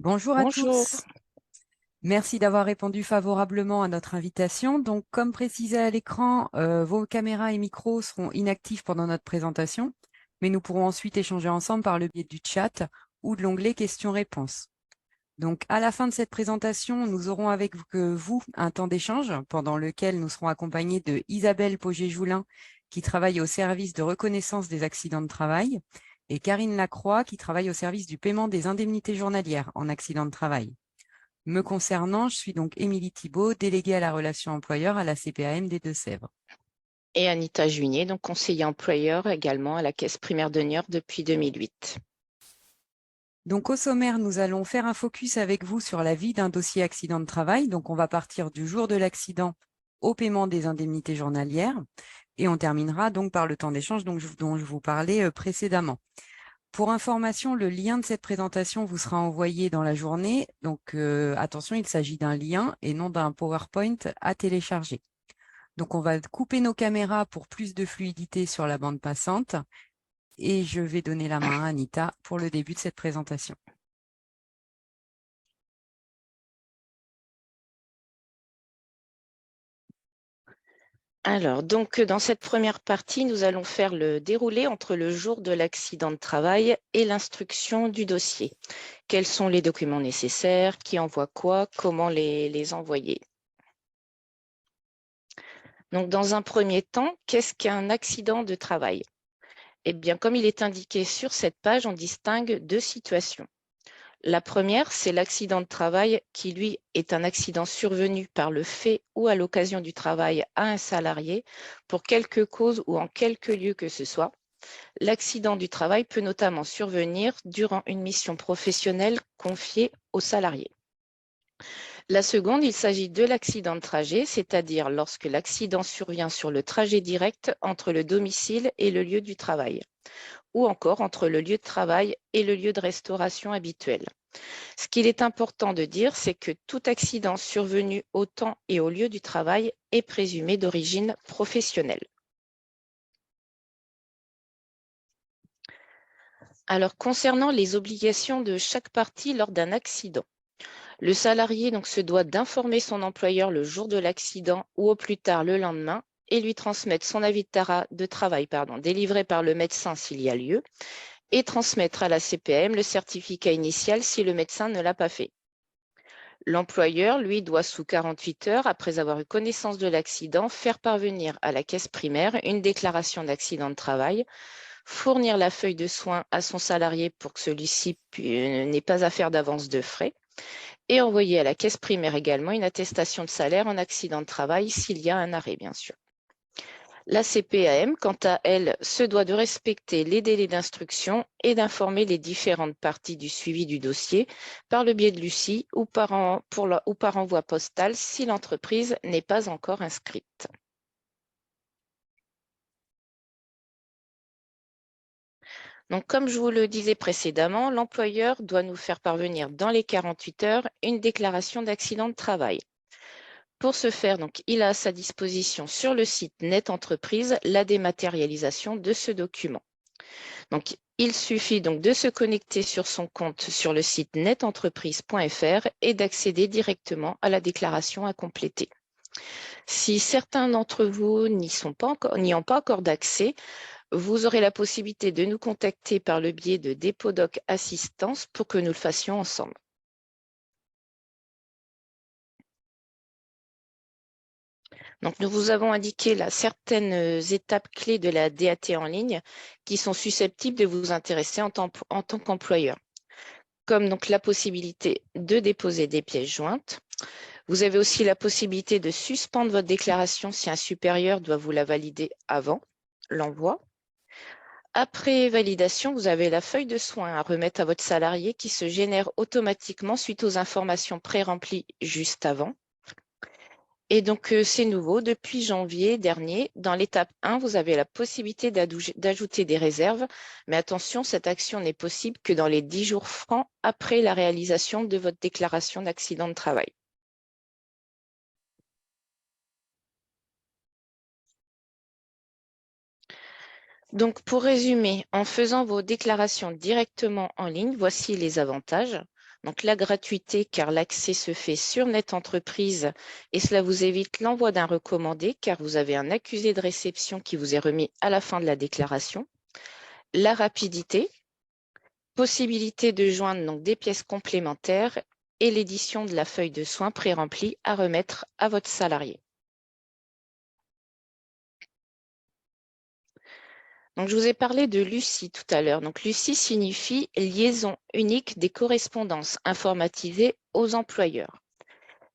Bonjour à Bonjour. tous. Merci d'avoir répondu favorablement à notre invitation. Donc, comme précisé à l'écran, vos caméras et micros seront inactifs pendant notre présentation, mais nous pourrons ensuite échanger ensemble par le biais du chat ou de l'onglet questions-réponses. Donc, à la fin de cette présentation, nous aurons avec vous un temps d'échange pendant lequel nous serons accompagnés de Isabelle Pogé-Joulin, qui travaille au service de reconnaissance des accidents de travail, et Karine Lacroix, qui travaille au service du paiement des indemnités journalières en accident de travail. Me concernant, je suis donc Émilie Thibault, déléguée à la relation employeur à la CPAM des Deux-Sèvres. Et Anita Junier, donc conseiller employeur également à la Caisse primaire de Niort depuis 2008. Donc au sommaire, nous allons faire un focus avec vous sur la vie d'un dossier accident de travail. Donc on va partir du jour de l'accident au paiement des indemnités journalières et on terminera donc par le temps d'échange dont je vous parlais précédemment. Pour information, le lien de cette présentation vous sera envoyé dans la journée. Donc attention, il s'agit d'un lien et non d'un PowerPoint à télécharger. Donc, on va couper nos caméras pour plus de fluidité sur la bande passante. Et je vais donner la main à Anita pour le début de cette présentation. Alors, donc, dans cette première partie, nous allons faire le déroulé entre le jour de l'accident de travail et l'instruction du dossier. Quels sont les documents nécessaires, qui envoie quoi, comment les envoyer. Donc, dans un premier temps, qu'est-ce qu'un accident de travail? Eh bien, comme il est indiqué sur cette page, on distingue deux situations. La première, c'est l'accident de travail qui, lui, est un accident survenu par le fait ou à l'occasion du travail à un salarié pour quelque cause ou en quelque lieu que ce soit. L'accident du travail peut notamment survenir durant une mission professionnelle confiée au salarié. La seconde, il s'agit de l'accident de trajet, c'est-à-dire lorsque l'accident survient sur le trajet direct entre le domicile et le lieu du travail, ou encore entre le lieu de travail et le lieu de restauration habituel. Ce qu'il est important de dire, c'est que tout accident survenu au temps et au lieu du travail est présumé d'origine professionnelle. Alors, concernant les obligations de chaque partie lors d'un accident, le salarié donc, se doit d'informer son employeur le jour de l'accident ou au plus tard le lendemain et lui transmettre son avis de travail délivré par le médecin s'il y a lieu et transmettre à la CPAM le certificat initial si le médecin ne l'a pas fait. L'employeur, lui, doit sous 48 heures, après avoir eu connaissance de l'accident, faire parvenir à la caisse primaire une déclaration d'accident de travail, fournir la feuille de soins à son salarié pour que celui-ci n'ait pas à faire d'avance de frais et envoyer à la caisse primaire également une attestation de salaire en accident de travail s'il y a un arrêt, bien sûr. La CPAM, quant à elle, se doit de respecter les délais d'instruction et d'informer les différentes parties du suivi du dossier par le biais de l'UCI ou par envoi postal si l'entreprise n'est pas encore inscrite. Donc, comme je vous le disais précédemment, l'employeur doit nous faire parvenir dans les 48 heures une déclaration d'accident de travail. Pour ce faire, donc, il a à sa disposition sur le site Net Entreprise la dématérialisation de ce document. Donc, il suffit donc de se connecter sur son compte sur le site netentreprise.fr et d'accéder directement à la déclaration à compléter. Si certains d'entre vous n'y ont pas encore d'accès, vous aurez la possibilité de nous contacter par le biais de Dépodoc Assistance pour que nous le fassions ensemble. Donc, nous vous avons indiqué là certaines étapes clés de la DAT en ligne qui sont susceptibles de vous intéresser en tant qu'employeur, comme donc la possibilité de déposer des pièces jointes. Vous avez aussi la possibilité de suspendre votre déclaration si un supérieur doit vous la valider avant l'envoi. Après validation, vous avez la feuille de soins à remettre à votre salarié qui se génère automatiquement suite aux informations pré-remplies juste avant. Et donc, c'est nouveau. Depuis janvier dernier, dans l'étape 1, vous avez la possibilité d'ajouter des réserves. Mais attention, cette action n'est possible que dans les 10 jours francs après la réalisation de votre déclaration d'accident de travail. Donc, pour résumer, en faisant vos déclarations directement en ligne, voici les avantages. Donc la gratuité, car l'accès se fait sur Net Entreprise et cela vous évite l'envoi d'un recommandé, car vous avez un accusé de réception qui vous est remis à la fin de la déclaration. La rapidité, possibilité de joindre donc des pièces complémentaires et l'édition de la feuille de soins pré-remplie à remettre à votre salarié. Donc, je vous ai parlé de l'UCI tout à l'heure. Donc, l'UCI signifie liaison unique des correspondances informatisées aux employeurs.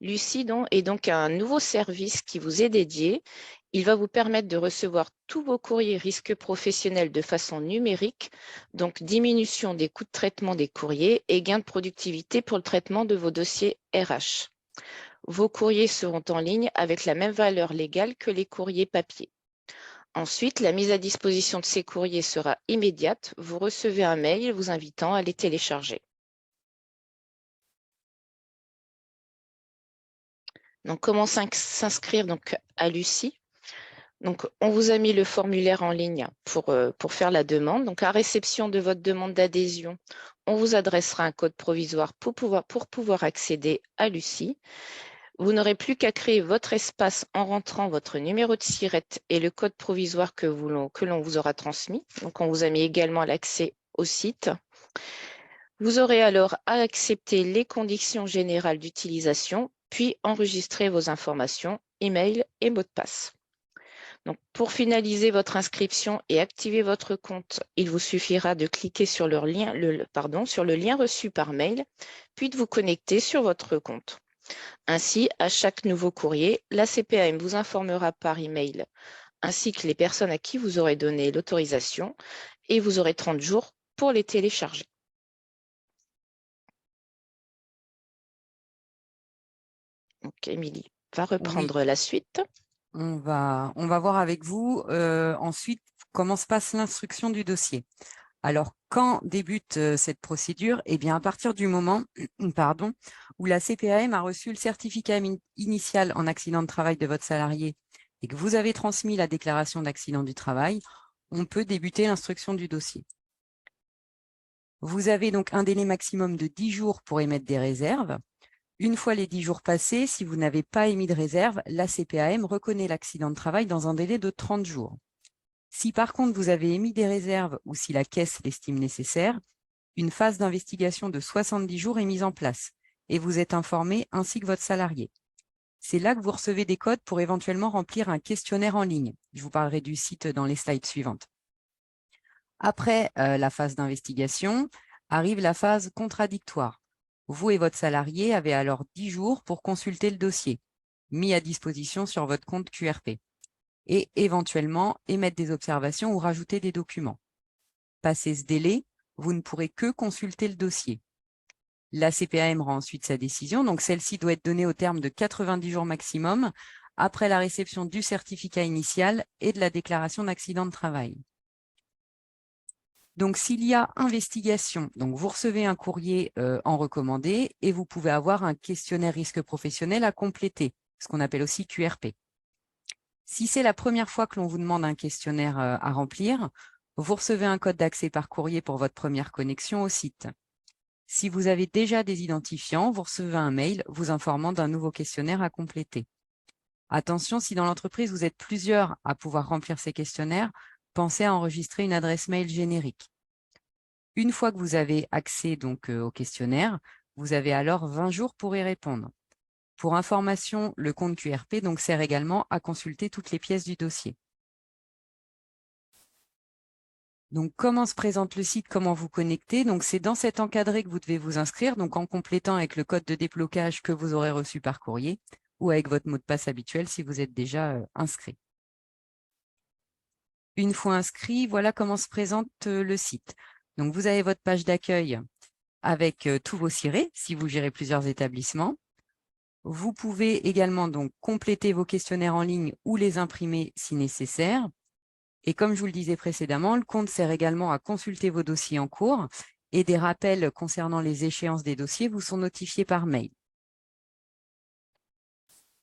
L'UCI est donc un nouveau service qui vous est dédié. Il va vous permettre de recevoir tous vos courriers risques professionnels de façon numérique, donc diminution des coûts de traitement des courriers et gain de productivité pour le traitement de vos dossiers RH. Vos courriers seront en ligne avec la même valeur légale que les courriers papier. Ensuite, la mise à disposition de ces courriers sera immédiate. Vous recevez un mail vous invitant à les télécharger. Donc, comment s'inscrire à l'UCI? Donc, on vous a mis le formulaire en ligne pour faire la demande. Donc, à réception de votre demande d'adhésion, on vous adressera un code provisoire pour pouvoir accéder à l'UCI. Vous n'aurez plus qu'à créer votre espace en rentrant votre numéro de SIRET et le code provisoire que l'on vous aura transmis. Donc, on vous a mis également l'accès au site. Vous aurez alors à accepter les conditions générales d'utilisation, puis enregistrer vos informations, email et mot de passe. Donc, pour finaliser votre inscription et activer votre compte, il vous suffira de cliquer sur le lien reçu par mail, puis de vous connecter sur votre compte. Ainsi, à chaque nouveau courrier, la CPAM vous informera par email, ainsi que les personnes à qui vous aurez donné l'autorisation, et vous aurez 30 jours pour les télécharger. Donc, Émilie va Oui, reprendre la suite. on va voir avec vous ensuite comment se passe l'instruction du dossier. Alors, quand débute cette procédure? Eh bien, à partir du moment pardon, où la CPAM a reçu le certificat initial en accident de travail de votre salarié et que vous avez transmis la déclaration d'accident du travail, on peut débuter l'instruction du dossier. Vous avez donc un délai maximum de 10 jours pour émettre des réserves. Une fois les 10 jours passés, si vous n'avez pas émis de réserve, la CPAM reconnaît l'accident de travail dans un délai de 30 jours. Si par contre vous avez émis des réserves ou si la caisse l'estime nécessaire, une phase d'investigation de 70 jours est mise en place et vous êtes informé ainsi que votre salarié. C'est là que vous recevez des codes pour éventuellement remplir un questionnaire en ligne. Je vous parlerai du site dans les slides suivantes. Après la phase d'investigation, arrive la phase contradictoire. Vous et votre salarié avez alors 10 jours pour consulter le dossier, mis à disposition sur votre compte QRP, et éventuellement émettre des observations ou rajouter des documents. Passé ce délai, vous ne pourrez que consulter le dossier. La CPAM rend ensuite sa décision, donc celle-ci doit être donnée au terme de 90 jours maximum après la réception du certificat initial et de la déclaration d'accident de travail. Donc, s'il y a investigation, donc vous recevez un courrier en recommandé et vous pouvez avoir un questionnaire risque professionnel à compléter, ce qu'on appelle aussi QRP. Si c'est la première fois que l'on vous demande un questionnaire à remplir, vous recevez un code d'accès par courrier pour votre première connexion au site. Si vous avez déjà des identifiants, vous recevez un mail vous informant d'un nouveau questionnaire à compléter. Attention, si dans l'entreprise, vous êtes plusieurs à pouvoir remplir ces questionnaires, pensez à enregistrer une adresse mail générique. Une fois que vous avez accès donc au questionnaire, vous avez alors 20 jours pour y répondre. Pour information, le compte QRP donc, sert également à consulter toutes les pièces du dossier. Donc, comment se présente le site, comment vous connecter? Donc, c'est dans cet encadré que vous devez vous inscrire, donc en complétant avec le code de déblocage que vous aurez reçu par courrier ou avec votre mot de passe habituel si vous êtes déjà inscrit. Une fois inscrit, voilà comment se présente le site. Donc, vous avez votre page d'accueil avec tous vos cirés, si vous gérez plusieurs établissements. Vous pouvez également donc compléter vos questionnaires en ligne ou les imprimer si nécessaire. Et comme je vous le disais précédemment, le compte sert également à consulter vos dossiers en cours et des rappels concernant les échéances des dossiers vous sont notifiés par mail.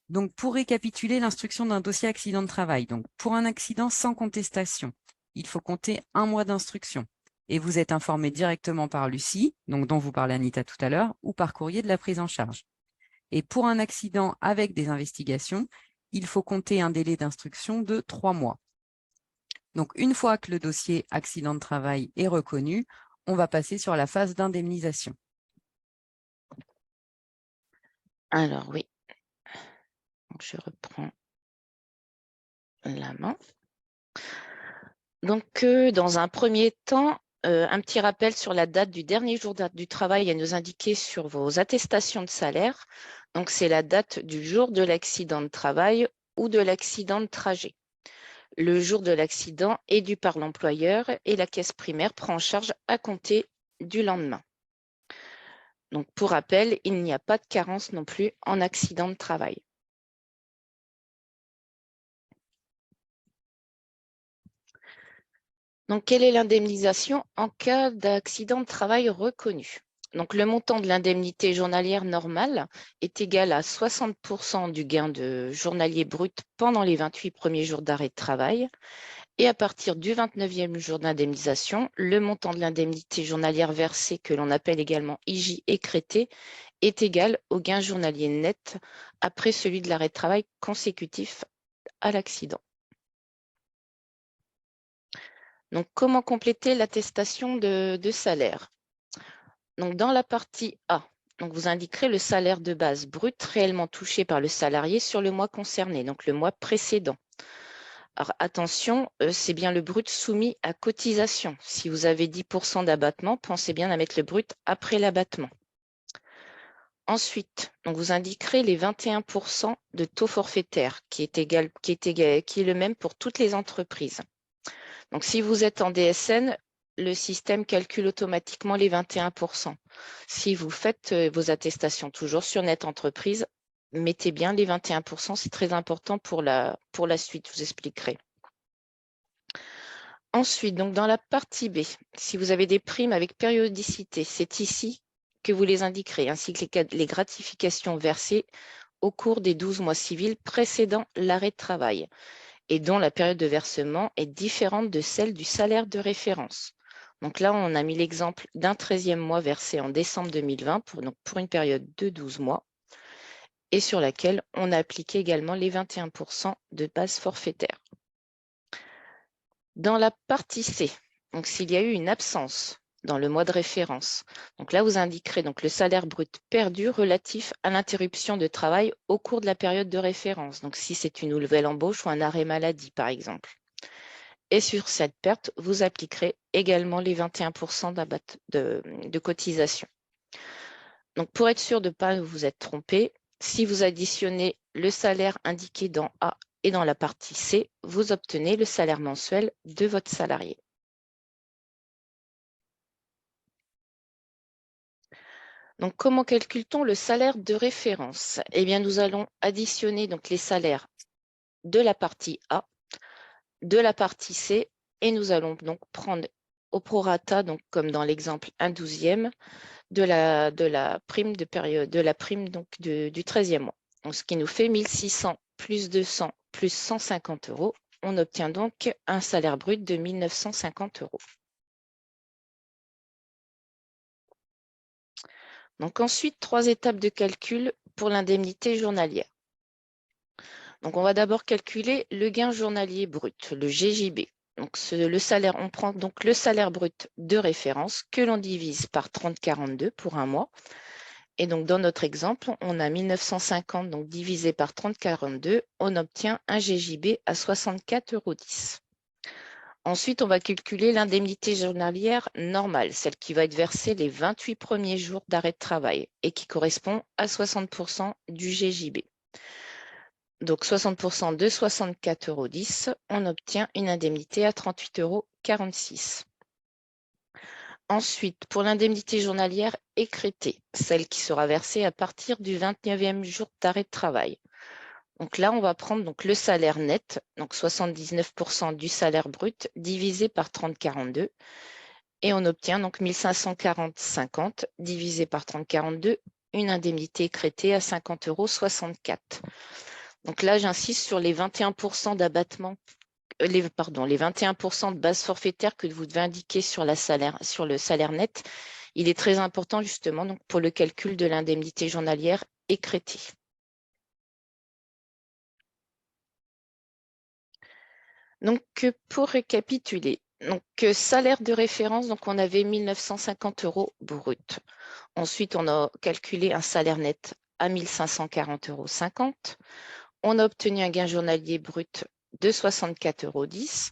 Donc, pour récapituler l'instruction d'un dossier accident de travail, donc pour un accident sans contestation, il faut compter 1 mois d'instruction. et vous êtes informé directement par Lucie, donc dont vous parlez Anita tout à l'heure, ou par courrier de la prise en charge. Et pour un accident avec des investigations, il faut compter un délai d'instruction de 3 mois. Donc, une fois que le dossier accident de travail est reconnu, on va passer sur la phase d'indemnisation. Alors oui, donc, je reprends la main. Donc, dans un premier temps, un petit rappel sur la date du dernier jour du travail à nous indiquer sur vos attestations de salaire. Donc, c'est la date du jour de l'accident de travail ou de l'accident de trajet. Le jour de l'accident est dû par l'employeur et la caisse primaire prend en charge à compter du lendemain. Donc, pour rappel, il n'y a pas de carence non plus en accident de travail. Donc, quelle est l'indemnisation en cas d'accident de travail reconnu? Donc, le montant de l'indemnité journalière normale est égal à 60% du gain de journalier brut pendant les 28 premiers jours d'arrêt de travail. Et à partir du 29e jour d'indemnisation, le montant de l'indemnité journalière versée, que l'on appelle également IJ écrété, est égal au gain journalier net après celui de l'arrêt de travail consécutif à l'accident. Donc, comment compléter l'attestation de salaire? Donc, dans la partie A, donc vous indiquerez le salaire de base brut réellement touché par le salarié sur le mois concerné, donc le mois précédent. Alors attention, c'est bien le brut soumis à cotisation. Si vous avez 10% d'abattement, pensez bien à mettre le brut après l'abattement. Ensuite, donc vous indiquerez les 21% de taux forfaitaire qui est le même pour toutes les entreprises. Donc, si vous êtes en DSN, le système calcule automatiquement les 21%. Si vous faites vos attestations toujours sur Net Entreprise, mettez bien les 21%, c'est très important pour la suite, je vous expliquerai. Ensuite, donc dans la partie B, si vous avez des primes avec périodicité, c'est ici que vous les indiquerez, ainsi que les gratifications versées au cours des 12 mois civils précédant l'arrêt de travail, et dont la période de versement est différente de celle du salaire de référence. Donc là, on a mis l'exemple d'un 13e mois versé en décembre 2020 pour une période de 12 mois et sur laquelle on a appliqué également les 21% de base forfaitaire. Dans la partie C, donc s'il y a eu une absence dans le mois de référence, donc là, vous indiquerez donc le salaire brut perdu relatif à l'interruption de travail au cours de la période de référence. Donc, si c'est une nouvelle embauche ou un arrêt maladie, par exemple. Et sur cette perte, vous appliquerez également les 21% de cotisation. Donc, pour être sûr de ne pas vous être trompé, si vous additionnez le salaire indiqué dans A et dans la partie C, vous obtenez le salaire mensuel de votre salarié. Donc, comment calcule-t-on le salaire de référence? Eh bien, nous allons additionner donc les salaires de la partie A, de la partie C, et nous allons donc prendre au prorata, donc comme dans l'exemple 1/12e, de la prime de période, de la prime donc du 13e mois. Donc, ce qui nous fait 1600 plus 200 plus 150 euros. On obtient donc un salaire brut de 1950 euros. Donc ensuite, 3 étapes de calcul pour l'indemnité journalière. Donc on va d'abord calculer le gain journalier brut, le GJB. Donc le salaire, on prend donc le salaire brut de référence que l'on divise par 30,42 pour un mois. Et donc, dans notre exemple, on a 1950 donc divisé par 30,42, on obtient un GJB à 64,10 euros. Ensuite, on va calculer l'indemnité journalière normale, celle qui va être versée les 28 premiers jours d'arrêt de travail et qui correspond à 60% du GJB. Donc, 60% de 64,10 euros, on obtient une indemnité à 38,46 euros. Ensuite, pour l'indemnité journalière écrétée, celle qui sera versée à partir du 29e jour d'arrêt de travail. Donc là, on va prendre donc le salaire net, donc 79% du salaire brut, divisé par 30,42, et on obtient donc 1540,50 divisé par 30,42, une indemnité écrétée à 50,64 euros. Donc là, j'insiste sur les 21% d'abattement les 21% de base forfaitaire que vous devez indiquer sur le salaire net, il est très important justement donc, pour le calcul de l'indemnité journalière écrêtée. Donc, pour récapituler, donc, salaire de référence, donc on avait 1 950 € brut. Ensuite, on a calculé un salaire net à 1 540,50 €. On a obtenu un gain journalier brut de 64,10 €,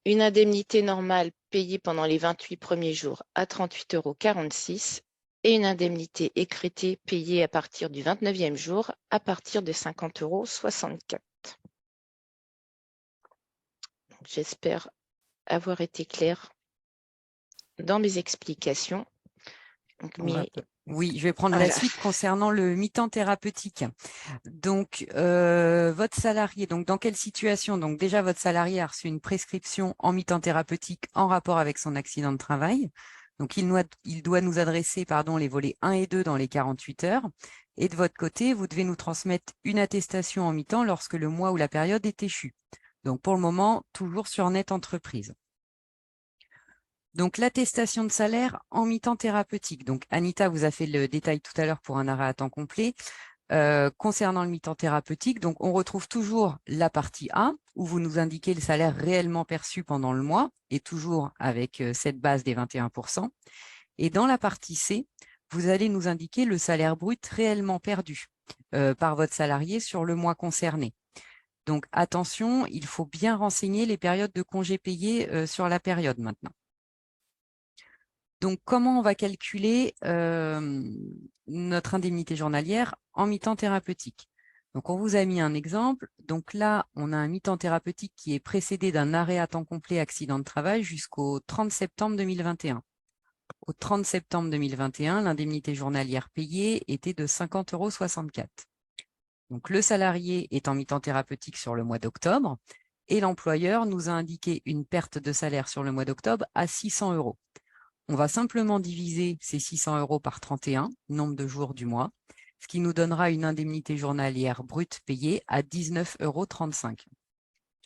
une indemnité normale payée pendant les 28 premiers jours à 38,46 € et une indemnité écrêtée payée à partir du 29e jour à partir de 50,64 €. J'espère avoir été claire dans mes explications. Donc, Oui, je vais prendre la voilà. suite concernant le mi-temps thérapeutique. Donc, votre salarié, donc dans quelle situation? Donc déjà, votre salarié a reçu une prescription en mi-temps thérapeutique en rapport avec son accident de travail. Donc, il doit nous adresser les volets 1 et 2 dans les 48 heures. Et de votre côté, vous devez nous transmettre une attestation en mi-temps lorsque le mois ou la période est échue. Donc, pour le moment, toujours sur Net Entreprise. Donc, l'attestation de salaire en mi-temps thérapeutique. Donc, Anita vous a fait le détail tout à l'heure pour un arrêt à temps complet. Concernant le mi-temps thérapeutique, donc on retrouve toujours la partie A où vous nous indiquez le salaire réellement perçu pendant le mois et toujours avec cette base des 21%. Et dans la partie C, vous allez nous indiquer le salaire brut réellement perdu par votre salarié sur le mois concerné. Donc attention, il faut bien renseigner les périodes de congés payés sur la période maintenant. Donc, comment on va calculer notre indemnité journalière en mi-temps thérapeutique? Donc, on vous a mis un exemple. Donc là, on a un mi-temps thérapeutique qui est précédé d'un arrêt à temps complet accident de travail jusqu'au 30 septembre 2021. Au 30 septembre 2021, l'indemnité journalière payée était de 50,64 €. Donc, le salarié est en mi-temps thérapeutique sur le mois d'octobre et l'employeur nous a indiqué une perte de salaire sur le mois d'octobre à 600 €. On va simplement diviser ces 600 € par 31, nombre de jours du mois, ce qui nous donnera une indemnité journalière brute payée à 19,35 €.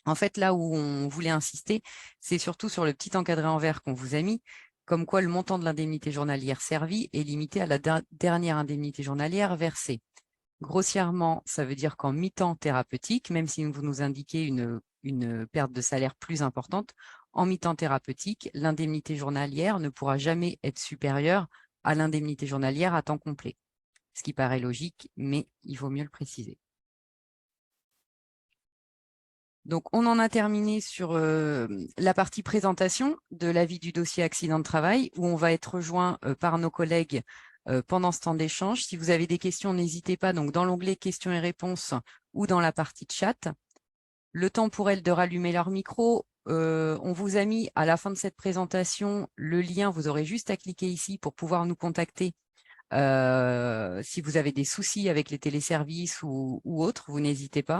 En fait, là où on voulait insister, c'est surtout sur le petit encadré en vert qu'on vous a mis, comme quoi le montant de l'indemnité journalière servie est limité à la dernière indemnité journalière versée. Grossièrement, ça veut dire qu'en mi-temps thérapeutique, même si vous nous indiquez une perte de salaire plus importante, en mi-temps thérapeutique, l'indemnité journalière ne pourra jamais être supérieure à l'indemnité journalière à temps complet. Ce qui paraît logique, mais il vaut mieux le préciser. Donc, on en a terminé sur la partie présentation de l'avis du dossier accident de travail, où on va être rejoint par nos collègues pendant ce temps d'échange. Si vous avez des questions, n'hésitez pas donc dans l'onglet questions et réponses ou dans la partie chat. Le temps pour elles de rallumer leur micro. On vous a mis à la fin de cette présentation le lien. Vous aurez juste à cliquer ici pour pouvoir nous contacter si vous avez des soucis avec les téléservices ou autres. Vous n'hésitez pas.